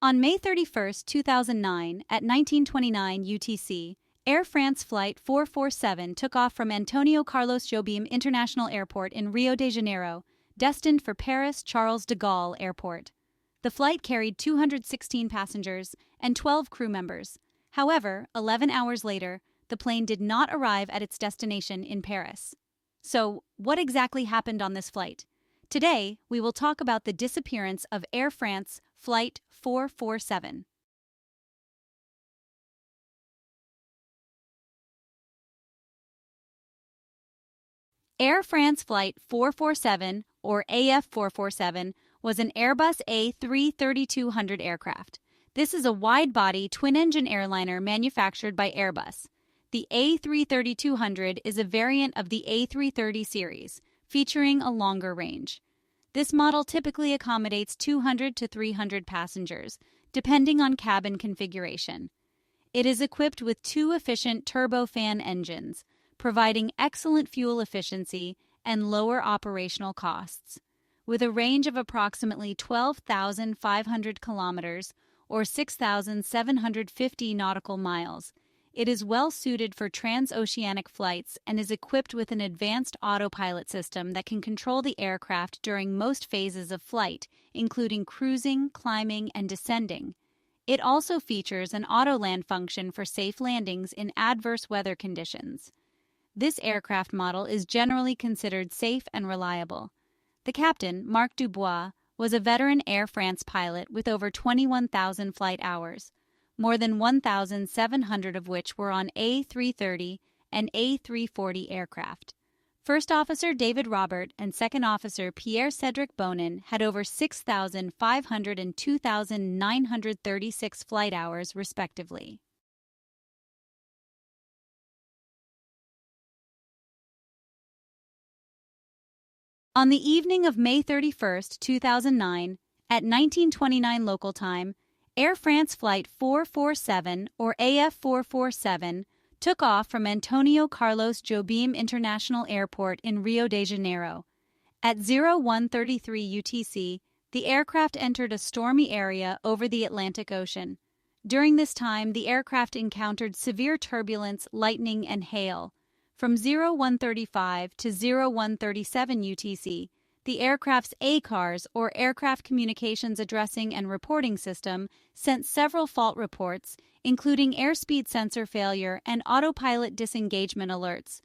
On May 31, 2009, at 1929 UTC, Air France Flight 447 took off from Antonio Carlos Jobim International Airport in Rio de Janeiro, destined for Paris Charles de Gaulle Airport. The flight carried 216 passengers and 12 crew members. However, 11 hours later, the plane did not arrive at its destination in Paris. So, what exactly happened on this flight? Today, we will talk about the disappearance of Air France Flight 447. Air France Flight 447, or AF447, was an Airbus A330-200 aircraft. This is a wide-body, twin-engine airliner manufactured by Airbus. The A330-200 is a variant of the A330 series, featuring a longer range. This model typically accommodates 200 to 300 passengers, depending on cabin configuration. It is equipped with two efficient turbofan engines, providing excellent fuel efficiency and lower operational costs. With a range of approximately 12,500 kilometers or 6,750 nautical miles, it is well suited for transoceanic flights and is equipped with an advanced autopilot system that can control the aircraft during most phases of flight, including cruising, climbing, and descending. It also features an auto-land function for safe landings in adverse weather conditions. This aircraft model is generally considered safe and reliable. The captain, Marc Dubois, was a veteran Air France pilot with over 21,000 flight hours, more than 1,700 of which were on A330 and A340 aircraft. First Officer David Robert and Second Officer Pierre-Cedric Bonin had over 6,500 and 2,936 flight hours, respectively. On the evening of May 31, 2009, at 1929 local time, Air France Flight 447, or AF447, took off from Antonio Carlos Jobim International Airport in Rio de Janeiro. At 01:33 UTC, the aircraft entered a stormy area over the Atlantic Ocean. During this time, the aircraft encountered severe turbulence, lightning, and hail. From 01:35 to 01:37 UTC, the aircraft's ACARS, or Aircraft Communications Addressing and Reporting System, sent several fault reports, including airspeed sensor failure and autopilot disengagement alerts.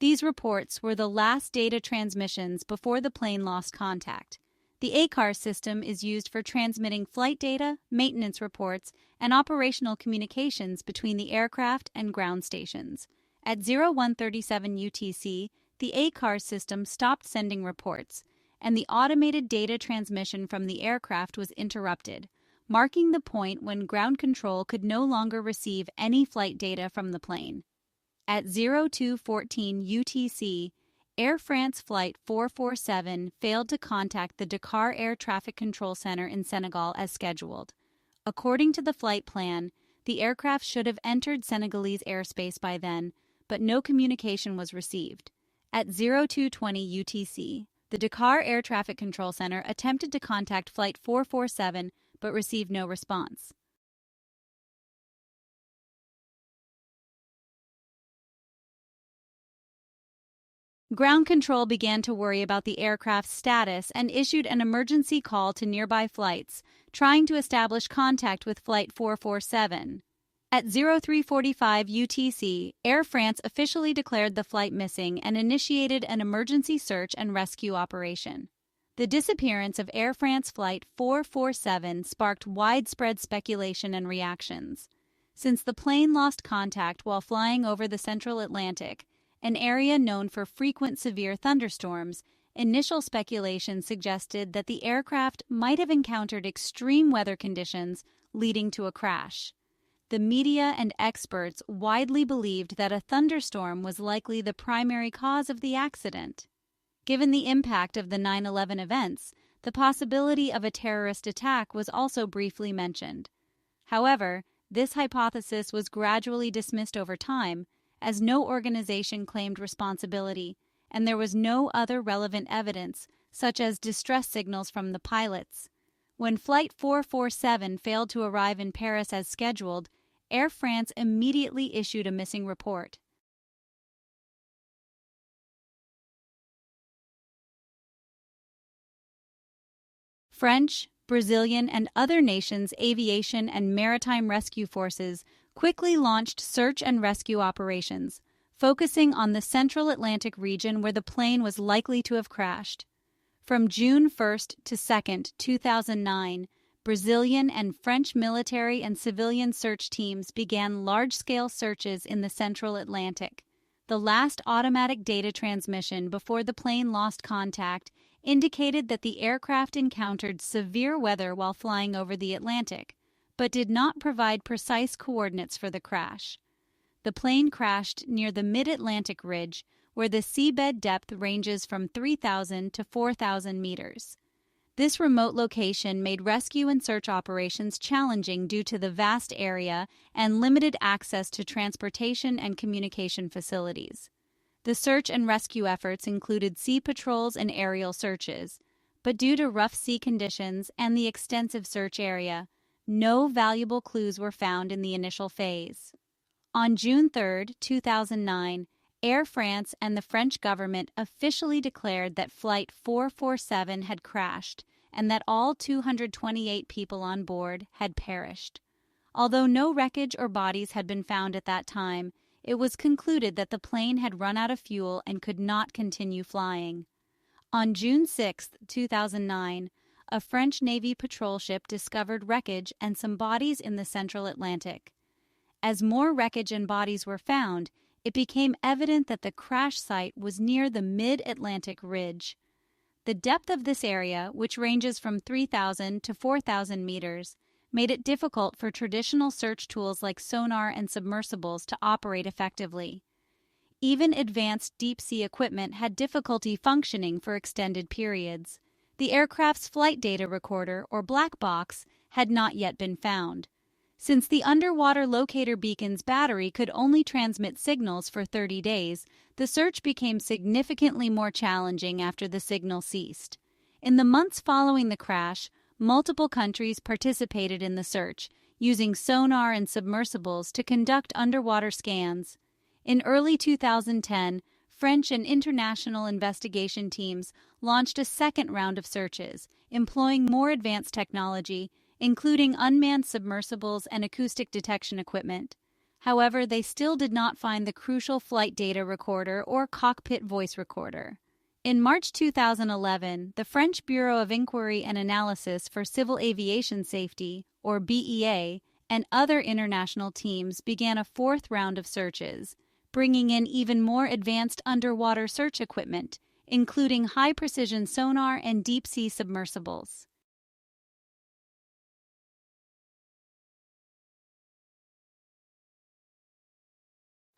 These reports were the last data transmissions before the plane lost contact. The ACARS system is used for transmitting flight data, maintenance reports, and operational communications between the aircraft and ground stations. At 01:37 UTC, the ACARS system stopped sending reports, and the automated data transmission from the aircraft was interrupted, marking the point when ground control could no longer receive any flight data from the plane. At 02:14 UTC, Air France Flight 447 failed to contact the Dakar Air Traffic Control Center in Senegal as scheduled. According to the flight plan, the aircraft should have entered Senegalese airspace by then, but no communication was received. At 02:20 UTC, the Dakar Air Traffic Control Center attempted to contact Flight 447 but received no response. Ground control began to worry about the aircraft's status and issued an emergency call to nearby flights, trying to establish contact with Flight 447. At 03:45 UTC, Air France officially declared the flight missing and initiated an emergency search and rescue operation. The disappearance of Air France Flight 447 sparked widespread speculation and reactions. Since the plane lost contact while flying over the central Atlantic, an area known for frequent severe thunderstorms, initial speculation suggested that the aircraft might have encountered extreme weather conditions leading to a crash. The media and experts widely believed that a thunderstorm was likely the primary cause of the accident. Given the impact of the 9/11 events, the possibility of a terrorist attack was also briefly mentioned. However, this hypothesis was gradually dismissed over time, as no organization claimed responsibility, and there was no other relevant evidence, such as distress signals from the pilots. When Flight 447 failed to arrive in Paris as scheduled, Air France immediately issued a missing report. French, Brazilian, and other nations' aviation and maritime rescue forces quickly launched search and rescue operations, focusing on the central Atlantic region where the plane was likely to have crashed. From June 1st to 2nd, 2009, Brazilian and French military and civilian search teams began large-scale searches in the central Atlantic. The last automatic data transmission before the plane lost contact indicated that the aircraft encountered severe weather while flying over the Atlantic, but did not provide precise coordinates for the crash. The plane crashed near the mid-Atlantic ridge, where the seabed depth ranges from 3,000 to 4,000 meters. This remote location made rescue and search operations challenging due to the vast area and limited access to transportation and communication facilities. The search and rescue efforts included sea patrols and aerial searches, but due to rough sea conditions and the extensive search area, no valuable clues were found in the initial phase. On June 3, 2009, Air France and the French government officially declared that Flight 447 had crashed and that all 228 people on board had perished. Although no wreckage or bodies had been found at that time, it was concluded that the plane had run out of fuel and could not continue flying. On June 6, 2009, a French Navy patrol ship discovered wreckage and some bodies in the central Atlantic. As more wreckage and bodies were found, it became evident that the crash site was near the mid-Atlantic ridge. The depth of this area, which ranges from 3,000 to 4,000 meters, made it difficult for traditional search tools like sonar and submersibles to operate effectively. Even advanced deep-sea equipment had difficulty functioning for extended periods. The aircraft's flight data recorder, or black box, had not yet been found. Since the underwater locator beacon's battery could only transmit signals for 30 days, the search became significantly more challenging after the signal ceased. In the months following the crash, multiple countries participated in the search, using sonar and submersibles to conduct underwater scans. In early 2010, French and international investigation teams launched a second round of searches, employing more advanced technology, including unmanned submersibles and acoustic detection equipment. However, they still did not find the crucial flight data recorder or cockpit voice recorder. In March 2011, the French Bureau of Inquiry and Analysis for Civil Aviation Safety, or BEA, and other international teams began a fourth round of searches, bringing in even more advanced underwater search equipment, including high-precision sonar and deep-sea submersibles.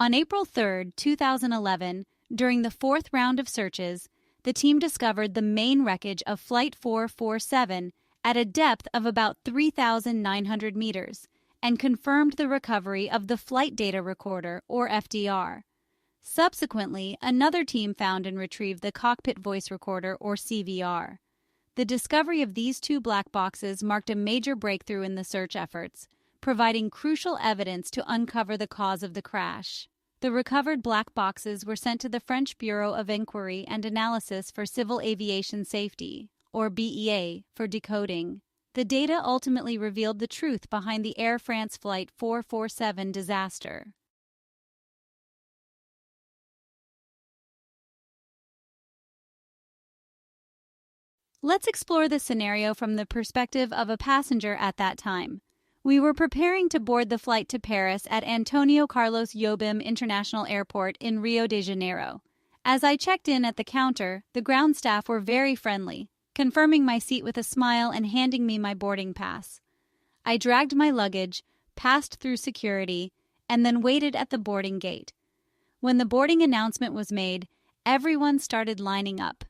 On April 3, 2011, during the fourth round of searches, the team discovered the main wreckage of Flight 447 at a depth of about 3,900 meters and confirmed the recovery of the flight data recorder, or FDR. Subsequently, another team found and retrieved the cockpit voice recorder, or CVR. The discovery of these two black boxes marked a major breakthrough in the search efforts, providing crucial evidence to uncover the cause of the crash. The recovered black boxes were sent to the French Bureau of Inquiry and Analysis for Civil Aviation Safety, or BEA, for decoding. The data ultimately revealed the truth behind the Air France Flight 447 disaster. Let's explore the scenario from the perspective of a passenger at that time. We were preparing to board the flight to Paris at Antonio Carlos Jobim International Airport in Rio de Janeiro. As I checked in at the counter, the ground staff were very friendly, confirming my seat with a smile and handing me my boarding pass. I dragged my luggage, passed through security, and then waited at the boarding gate. When the boarding announcement was made, everyone started lining up.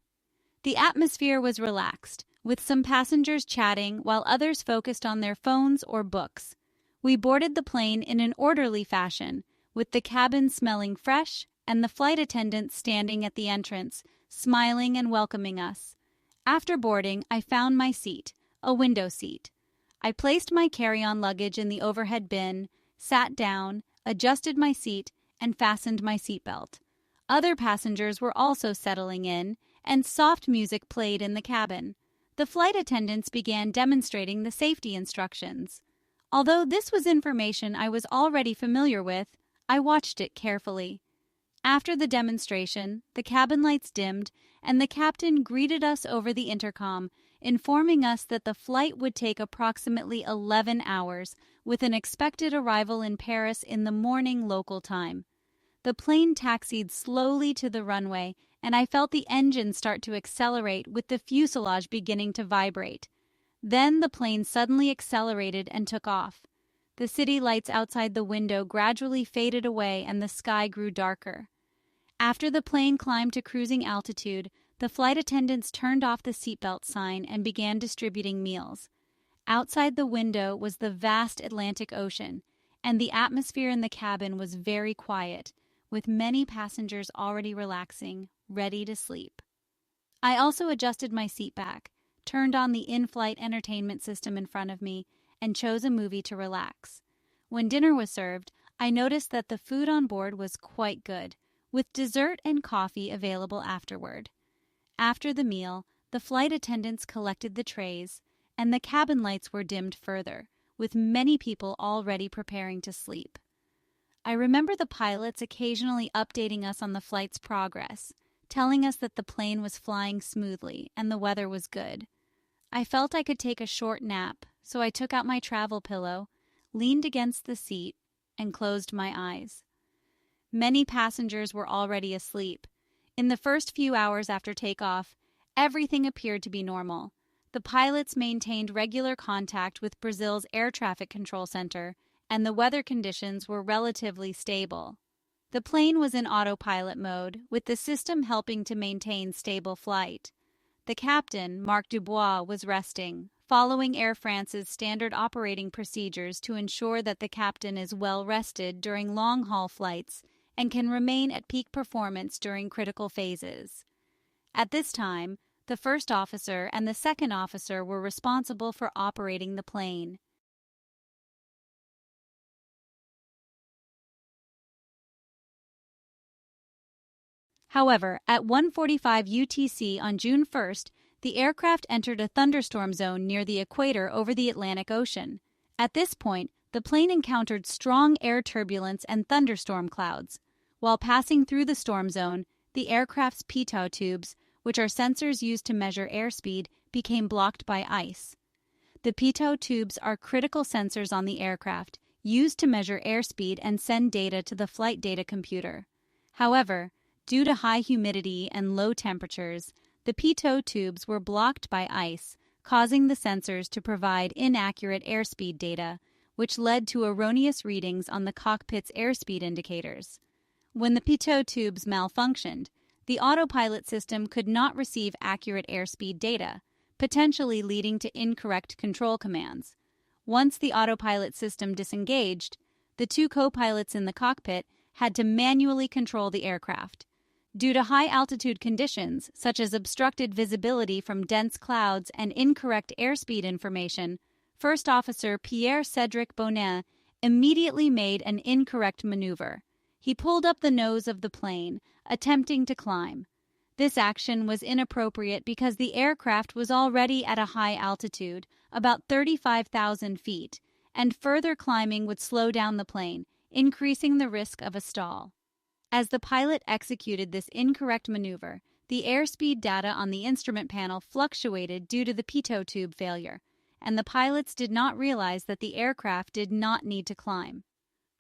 The atmosphere was relaxed, with some passengers chatting while others focused on their phones or books. We boarded the plane in an orderly fashion, with the cabin smelling fresh and the flight attendants standing at the entrance, smiling and welcoming us. After boarding, I found my seat, a window seat. I placed my carry-on luggage in the overhead bin, sat down, adjusted my seat, and fastened my seatbelt. Other passengers were also settling in, and soft music played in the cabin. The flight attendants began demonstrating the safety instructions. Although this was information I was already familiar with, I watched it carefully. After the demonstration, the cabin lights dimmed, and the captain greeted us over the intercom, informing us that the flight would take approximately 11 hours, with an expected arrival in Paris in the morning local time. The plane taxied slowly to the runway, and I felt the engine start to accelerate with the fuselage beginning to vibrate. Then the plane suddenly accelerated and took off. The city lights outside the window gradually faded away and the sky grew darker. After the plane climbed to cruising altitude, the flight attendants turned off the seatbelt sign and began distributing meals. Outside the window was the vast Atlantic Ocean, and the atmosphere in the cabin was very quiet, with many passengers already relaxing, ready to sleep. I also adjusted my seat back, turned on the in-flight entertainment system in front of me, and chose a movie to relax. When dinner was served, I noticed that the food on board was quite good, with dessert and coffee available afterward. After the meal, the flight attendants collected the trays, and the cabin lights were dimmed further, with many people already preparing to sleep. I remember the pilots occasionally updating us on the flight's progress, telling us that the plane was flying smoothly and the weather was good. I felt I could take a short nap, so I took out my travel pillow, leaned against the seat, and closed my eyes. Many passengers were already asleep. In the first few hours after takeoff, everything appeared to be normal. The pilots maintained regular contact with Brazil's air traffic control center, and the weather conditions were relatively stable. The plane was in autopilot mode, with the system helping to maintain stable flight. The captain, Marc Dubois, was resting, following Air France's standard operating procedures to ensure that the captain is well rested during long-haul flights and can remain at peak performance during critical phases. At this time, the first officer and the second officer were responsible for operating the plane. However, at 1:45 UTC on June 1st, the aircraft entered a thunderstorm zone near the equator over the Atlantic Ocean. At this point, the plane encountered strong air turbulence and thunderstorm clouds. While passing through the storm zone, the aircraft's pitot tubes, which are sensors used to measure airspeed, became blocked by ice. The pitot tubes are critical sensors on the aircraft, used to measure airspeed and send data to the flight data computer. However, due to high humidity and low temperatures, the pitot tubes were blocked by ice, causing the sensors to provide inaccurate airspeed data, which led to erroneous readings on the cockpit's airspeed indicators. When the pitot tubes malfunctioned, the autopilot system could not receive accurate airspeed data, potentially leading to incorrect control commands. Once the autopilot system disengaged, the two co-pilots in the cockpit had to manually control the aircraft. Due to high-altitude conditions, such as obstructed visibility from dense clouds and incorrect airspeed information, First Officer Pierre-Cédric Bonnet immediately made an incorrect maneuver. He pulled up the nose of the plane, attempting to climb. This action was inappropriate because the aircraft was already at a high altitude, about 35,000 feet, and further climbing would slow down the plane, increasing the risk of a stall. As the pilot executed this incorrect maneuver, the airspeed data on the instrument panel fluctuated due to the pitot tube failure, and the pilots did not realize that the aircraft did not need to climb.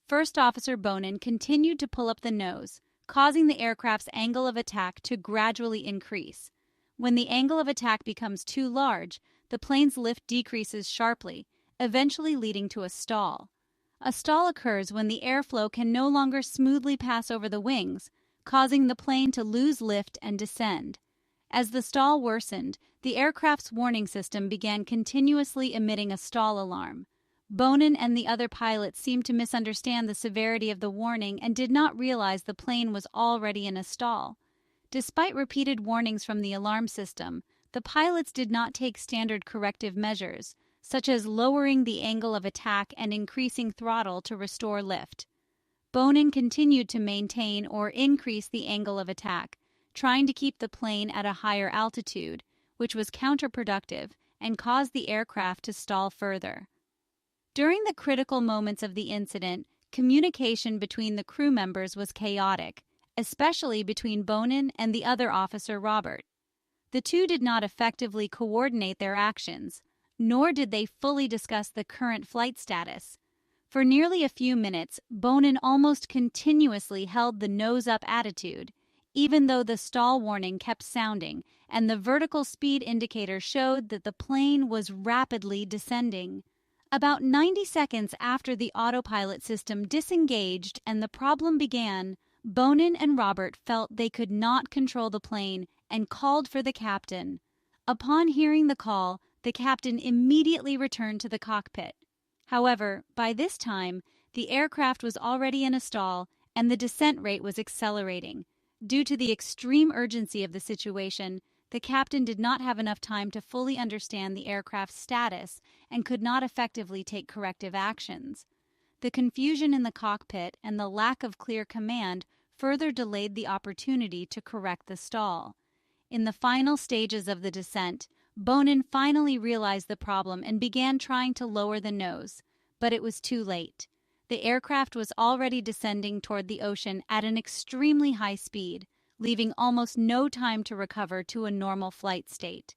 First Officer Bonin continued to pull up the nose, causing the aircraft's angle of attack to gradually increase. When the angle of attack becomes too large, the plane's lift decreases sharply, eventually leading to a stall. A stall occurs when the airflow can no longer smoothly pass over the wings, causing the plane to lose lift and descend. As the stall worsened, the aircraft's warning system began continuously emitting a stall alarm. Bonin and the other pilots seemed to misunderstand the severity of the warning and did not realize the plane was already in a stall. Despite repeated warnings from the alarm system, the pilots did not take standard corrective measures, such as lowering the angle of attack and increasing throttle to restore lift. Bonin continued to maintain or increase the angle of attack, trying to keep the plane at a higher altitude, which was counterproductive and caused the aircraft to stall further. During the critical moments of the incident, communication between the crew members was chaotic, especially between Bonin and the other officer, Robert. The two did not effectively coordinate their actions, nor did they fully discuss the current flight status. For nearly a few minutes, Bonin almost continuously held the nose-up attitude, even though the stall warning kept sounding and the vertical speed indicator showed that the plane was rapidly descending. About 90 seconds after the autopilot system disengaged and the problem began, Bonin and Robert felt they could not control the plane and called for the captain. Upon hearing the call, the captain immediately returned to the cockpit. However, by this time, the aircraft was already in a stall and the descent rate was accelerating. Due to the extreme urgency of the situation, the captain did not have enough time to fully understand the aircraft's status and could not effectively take corrective actions. The confusion in the cockpit and the lack of clear command further delayed the opportunity to correct the stall. In the final stages of the descent, Bonin finally realized the problem and began trying to lower the nose, but it was too late. The aircraft was already descending toward the ocean at an extremely high speed, leaving almost no time to recover to a normal flight state.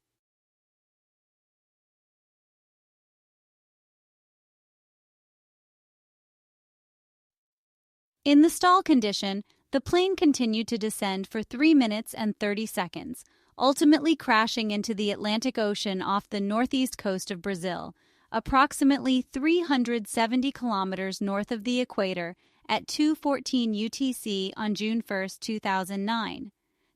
In the stall condition, the plane continued to descend for 3 minutes and 30 seconds, ultimately crashing into the Atlantic Ocean off the northeast coast of Brazil, approximately 370 kilometers north of the equator, at 2:14 UTC on June 1, 2009.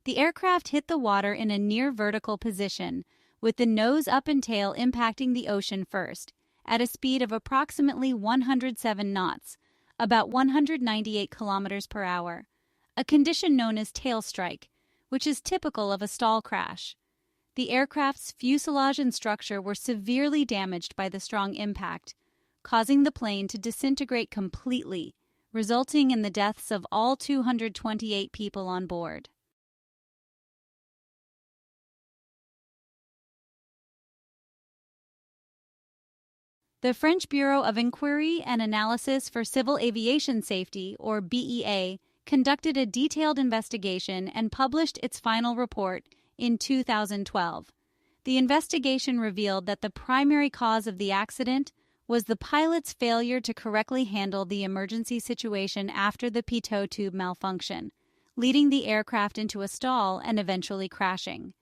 The aircraft hit the water in a near-vertical position, with the nose up and tail impacting the ocean first, at a speed of approximately 107 knots, about 198 kilometers per hour, a condition known as tail strike, which is typical of a stall crash. The aircraft's fuselage and structure were severely damaged by the strong impact, causing the plane to disintegrate completely, resulting in the deaths of all 228 people on board. The French Bureau of Inquiry and Analysis for Civil Aviation Safety, or BEA, conducted a detailed investigation and published its final report in 2012. The investigation revealed that the primary cause of the accident was the pilot's failure to correctly handle the emergency situation after the pitot tube malfunction, leading the aircraft into a stall and eventually crashing.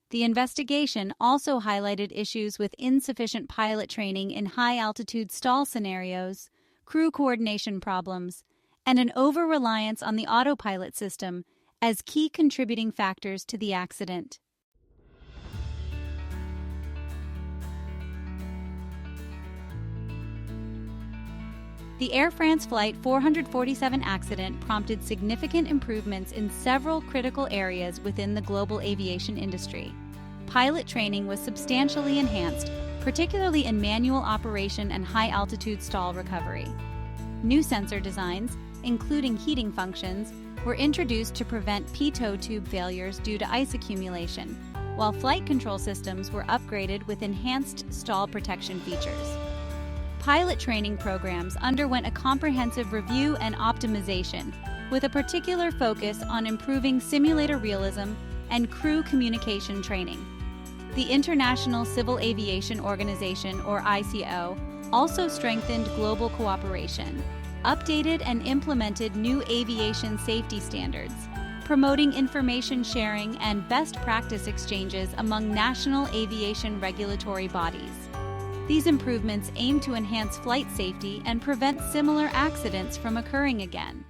The investigation also highlighted issues with insufficient pilot training in high-altitude stall scenarios, crew coordination problems, and an over-reliance on the autopilot system as key contributing factors to the accident. The Air France Flight 447 accident prompted significant improvements in several critical areas within the global aviation industry. Pilot training was substantially enhanced, particularly in manual operation and high-altitude stall recovery. New sensor designs, including heating functions, were introduced to prevent pitot tube failures due to ice accumulation, while flight control systems were upgraded with enhanced stall protection features. Pilot training programs underwent a comprehensive review and optimization, with a particular focus on improving simulator realism and crew communication training. The International Civil Aviation Organization, or ICAO, also strengthened global cooperation, updated and implemented new aviation safety standards, promoting information sharing and best practice exchanges among national aviation regulatory bodies. These improvements aim to enhance flight safety and prevent similar accidents from occurring again.